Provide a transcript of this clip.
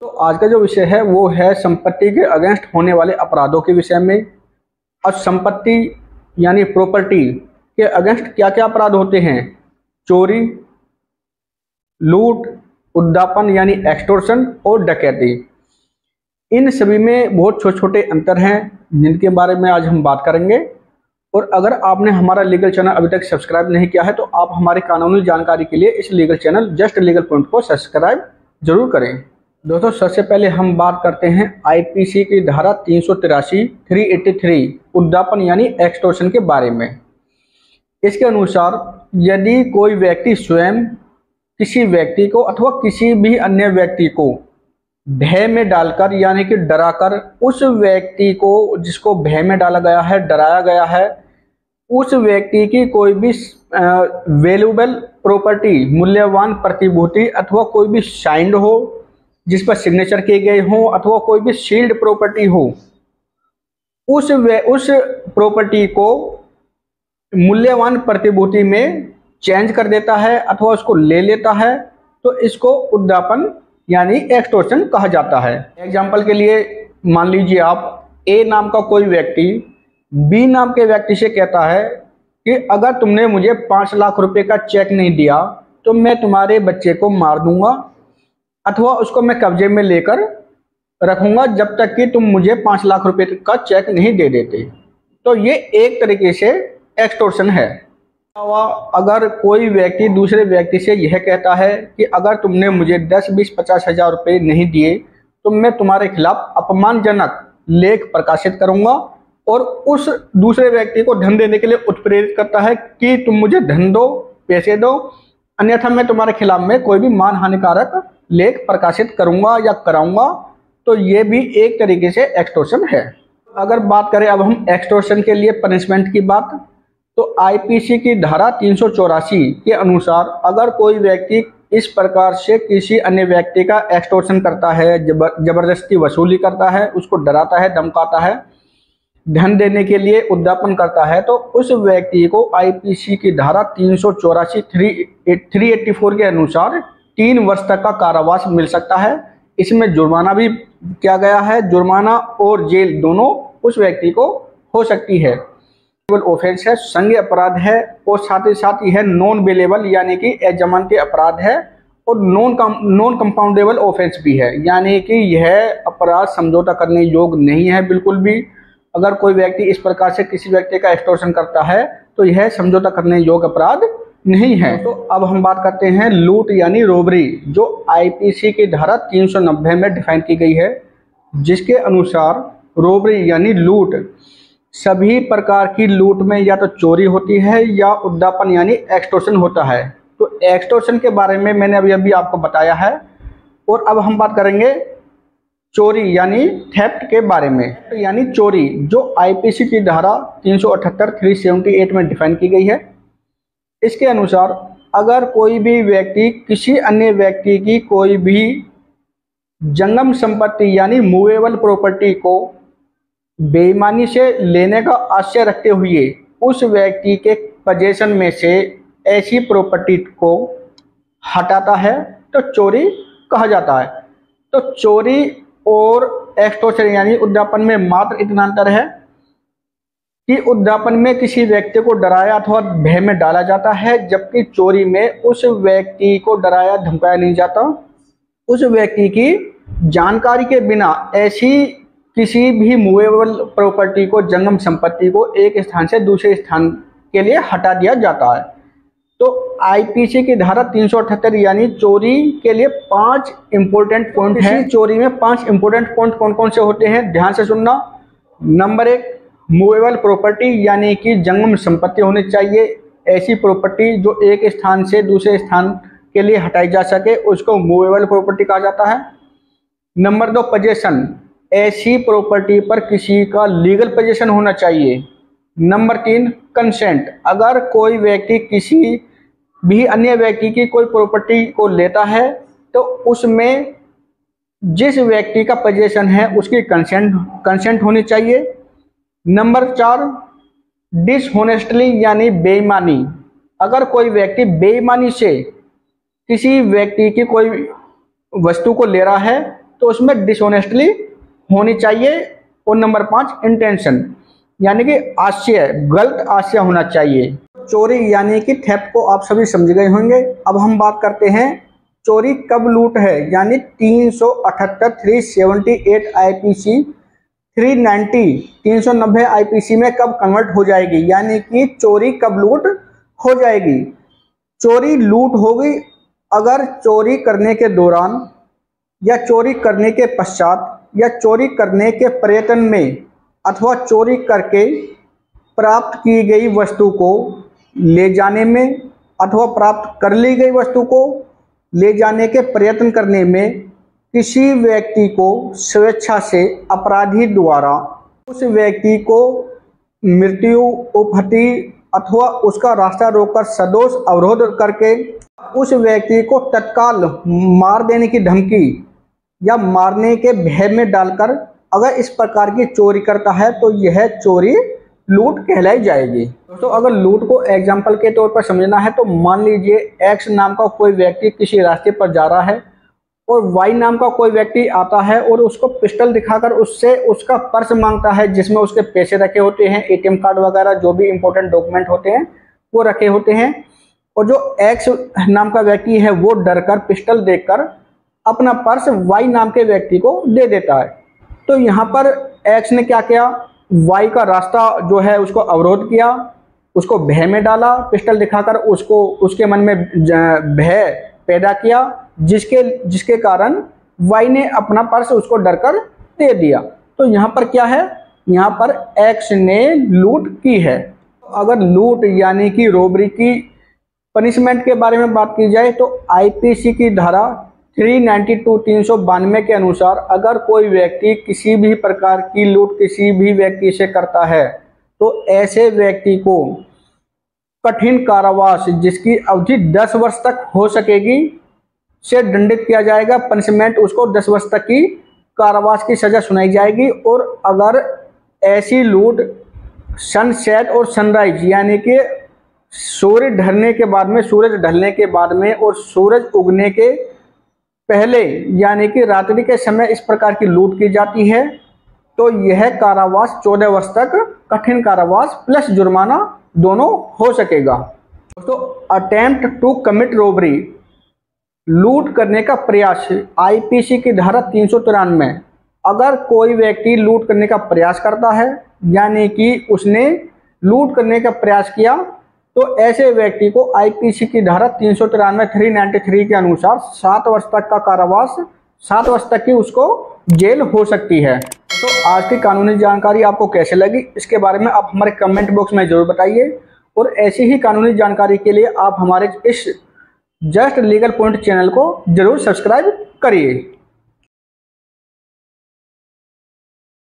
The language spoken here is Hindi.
तो आज का जो विषय है वो है संपत्ति के अगेंस्ट होने वाले अपराधों के विषय में। और संपत्ति यानी प्रॉपर्टी के अगेंस्ट क्या क्या अपराध होते हैं? चोरी, लूट, उद्यापन यानी एक्सटॉर्शन और डकैती। इन सभी में बहुत छोटे छोटे अंतर हैं जिनके बारे में आज हम बात करेंगे। और अगर आपने हमारा लीगल चैनल अभी तक सब्सक्राइब नहीं किया है तो आप हमारी कानूनी जानकारी के लिए इस legal channel just legal point को सब्सक्राइब जरूर करें। दोस्तों, सबसे पहले हम बात करते हैं आईपीसी की धारा 383 383 उद्यापन यानी एक्सटॉर्शन के बारे में। इसके अनुसार यदि कोई व्यक्ति स्वयं किसी व्यक्ति को अथवा किसी भी अन्य व्यक्ति को भय में डालकर यानी कि डराकर उस व्यक्ति को जिसको भय में डाला गया है, डराया गया है, उस व्यक्ति की कोई भी वैल्यूएबल प्रॉपर्टी, मूल्यवान प्रतिभूति अथवा कोई भी साइंड हो जिस पर सिग्नेचर किए गए हो अथवा कोई भी सील्ड प्रॉपर्टी हो, उस प्रॉपर्टी को मूल्यवान प्रतिभूति में चेंज कर देता है अथवा उसको ले लेता है, तो इसको उद्यापन यानी एक्सटॉर्शन कहा जाता है। एग्जाम्पल के लिए मान लीजिए आप ए नाम का कोई व्यक्ति बी नाम के व्यक्ति से कहता है कि अगर तुमने मुझे 5 लाख रुपए का चेक नहीं दिया तो मैं तुम्हारे बच्चे को मार दूंगा अथवा उसको मैं कब्जे में लेकर रखूंगा जब तक कि तुम मुझे 5 लाख रुपए का चेक नहीं दे देते। तो ये एक तरीके से एक्सटॉर्शन है। अगर कोई व्यक्ति दूसरे व्यक्ति से यह कहता है कि अगर तुमने मुझे 10, 20, 50 हजार रुपये नहीं दिए तो मैं तुम्हारे खिलाफ अपमानजनक लेख प्रकाशित करूंगा, और उस दूसरे व्यक्ति को धन देने के लिए उत्प्रेरित करता है कि तुम मुझे धन दो, पैसे दो, अन्यथा मैं तुम्हारे खिलाफ में कोई भी मान हानिकारक लेख प्रकाशित करूंगा या कराऊंगा, तो ये भी एक तरीके से एक्सटॉर्शन है। अगर बात करें अब हम एक्सटॉर्शन के लिए पनिशमेंट की बात, तो आईपीसी की धारा 384 के अनुसार अगर कोई व्यक्ति इस प्रकार से किसी अन्य व्यक्ति का एक्सटॉर्शन करता है, जबरदस्ती वसूली करता है, उसको डराता है, धमकाता है, धन देने के लिए उद्यापन करता है, तो उस व्यक्ति को आईपीसी की धारा 384 384 के अनुसार 3 वर्ष तक का कारावास मिल सकता है। इसमें जुर्माना भी किया गया है, जुर्माना और जेल दोनों उस व्यक्ति को हो सकती है। ऑफेंस है, संज्ञेय अपराध है, और साथ ही साथ यह नॉन बेलेबल यानी कि अजमानती अपराध है, और नॉन कंपाउंडेबल ऑफेंस भी है, यानी कि यह अपराध समझौता करने योग्य नहीं है बिल्कुल भी। अगर कोई व्यक्ति इस प्रकार से किसी व्यक्ति का एक्सटॉर्शन करता है तो यह समझौता करने योग्य अपराध नहीं है। तो अब हम बात करते हैं लूट यानी रोबरी, जो आईपीसी की धारा 390 में डिफाइन की गई है, जिसके अनुसार रोबरी यानी लूट सभी प्रकार की लूट में या तो चोरी होती है या उद्यापन यानी एक्सटॉर्शन होता है। तो एक्सटॉर्शन के बारे में मैंने अभी आपको बताया है। और अब हम बात करेंगे चोरी यानी थेफ्ट के बारे में, यानी चोरी, जो आईपीसी की धारा 378 378 में डिफाइन की गई है। इसके अनुसार अगर कोई भी व्यक्ति किसी अन्य व्यक्ति की कोई भी जंगम संपत्ति यानी मूवेबल प्रॉपर्टी को बेईमानी से लेने का आशय रखते हुए उस व्यक्ति के पोजीशन में से ऐसी प्रॉपर्टी को हटाता है तो चोरी कहा जाता है। तो चोरी और एक्सटॉर्शन यानी उद्यापन में मात्र इतना अंतर है कि उद्यापन में किसी व्यक्ति को डराया अथवा भय में डाला जाता है, जबकि चोरी में उस व्यक्ति को डराया धमकाया नहीं जाता। उस व्यक्ति की जानकारी के बिना ऐसी किसी भी मूवेबल प्रॉपर्टी को, जंगम संपत्ति को एक स्थान से दूसरे स्थान के लिए हटा दिया जाता है। तो आईपीसी की धारा 378 यानी चोरी के लिए 5 इंपोर्टेंट पॉइंट हैं। चोरी में 5 इंपोर्टेंट पॉइंट कौन कौन से होते हैं, ध्यान से सुनना। नंबर 1, मूवेबल प्रॉपर्टी यानी कि जंगम संपत्ति होनी चाहिए। ऐसी प्रॉपर्टी जो एक स्थान से दूसरे स्थान के लिए हटाई जा सके उसको मूवेबल प्रॉपर्टी कहा जाता है। नंबर 2, पोजेशन, ऐसी प्रॉपर्टी पर किसी का लीगल पोजेशन होना चाहिए। नंबर 3, कंसेंट, अगर कोई व्यक्ति किसी भी अन्य व्यक्ति की कोई प्रॉपर्टी को लेता है तो उसमें जिस व्यक्ति का पोजेशन है उसकी कंसेंट होनी चाहिए। नंबर 4, डिसहोनेस्टली यानी बेईमानी, अगर कोई व्यक्ति बेईमानी से किसी व्यक्ति की कोई वस्तु को ले रहा है तो उसमें डिसऑनेस्टली होनी चाहिए। और नंबर 5 इंटेंशन यानी कि आशय, गलत आशय होना चाहिए। चोरी यानी कि थेफ्ट को आप सभी समझ गए होंगे। अब हम बात करते हैं चोरी कब लूट है, यानी 378, 378 आईपीसी, 390 आईपीसी में कब कन्वर्ट हो जाएगी, यानी कि चोरी कब लूट हो जाएगी। चोरी लूट होगी अगर चोरी करने के दौरान या चोरी करने के पश्चात या चोरी करने के प्रयत्न में अथवा चोरी करके प्राप्त की गई वस्तु को ले जाने में अथवा प्राप्त कर ली गई वस्तु को ले जाने के प्रयत्न करने में किसी व्यक्ति को स्वेच्छा से अपराधी द्वारा उस व्यक्ति को मृत्यु, उपहति अथवा उसका रास्ता रोककर सदोष अवरोध करके उस व्यक्ति को तत्काल मार देने की धमकी या मारने के भय में डालकर अगर इस प्रकार की चोरी करता है तो यह चोरी लूट कहलाई जाएगी। दोस्तों, अगर लूट को एग्जाम्पल के तौर पर समझना है तो मान लीजिए एक्स नाम का कोई व्यक्ति किसी रास्ते पर जा रहा है और वाई नाम का कोई व्यक्ति आता है और उसको पिस्टल दिखाकर उससे उसका पर्स मांगता है जिसमें उसके पैसे रखे होते हैं, एटीएम कार्ड वगैरह जो भी इंपॉर्टेंट डॉक्यूमेंट होते हैं वो रखे होते हैं। और जो एक्स नाम का व्यक्ति है वो डरकर पिस्टल देखकर अपना पर्स वाई नाम के व्यक्ति को दे देता है। तो यहाँ पर एक्स ने क्या किया, वाई का रास्ता जो है उसको अवरोध किया, उसको भय में डाला, पिस्टल दिखाकर उसको उसके मन में भय पैदा किया, जिसके कारण वाई ने अपना पर्स उसको डरकर दे दिया। तो यहाँ पर क्या है, यहाँ पर एक्स ने लूट की है। अगर लूट यानी कि रोबरी की पनिशमेंट के बारे में बात की जाए तो आईपीसी की धारा 392 के अनुसार अगर कोई व्यक्ति किसी भी प्रकार की लूट किसी भी व्यक्ति से करता है तो ऐसे व्यक्ति को कठिन कारावास जिसकी अवधि 10 वर्ष तक हो सकेगी से दंडित किया जाएगा। पनिशमेंट उसको 10 वर्ष तक की कारावास की सजा सुनाई जाएगी। और अगर ऐसी लूट सनसेट और सनराइज यानी कि सूर्य ढलने के बाद में, सूरज ढलने के बाद में और सूरज उगने के पहले यानी कि रात्रि के समय इस प्रकार की लूट की जाती है तो यह कारावास 14 वर्ष तक कठिन कारावास प्लस जुर्माना दोनों हो सकेगा। दोस्तों, अटेम्प्ट टू कमिट रोबरी, लूट करने का प्रयास, आईपीसी की धारा 393, अगर कोई व्यक्ति लूट करने का प्रयास करता है यानी कि उसने लूट करने का प्रयास किया तो ऐसे व्यक्ति को आईपीसी की धारा 393 के अनुसार 7 वर्ष तक का कारावास, 7 वर्ष तक की उसको जेल हो सकती है। तो आज की कानूनी जानकारी आपको कैसे लगी इसके बारे में आप हमारे कमेंट बॉक्स में जरूर बताइए। और ऐसी ही कानूनी जानकारी के लिए आप हमारे इस जस्ट लीगल पॉइंट चैनल को जरूर सब्सक्राइब करिए।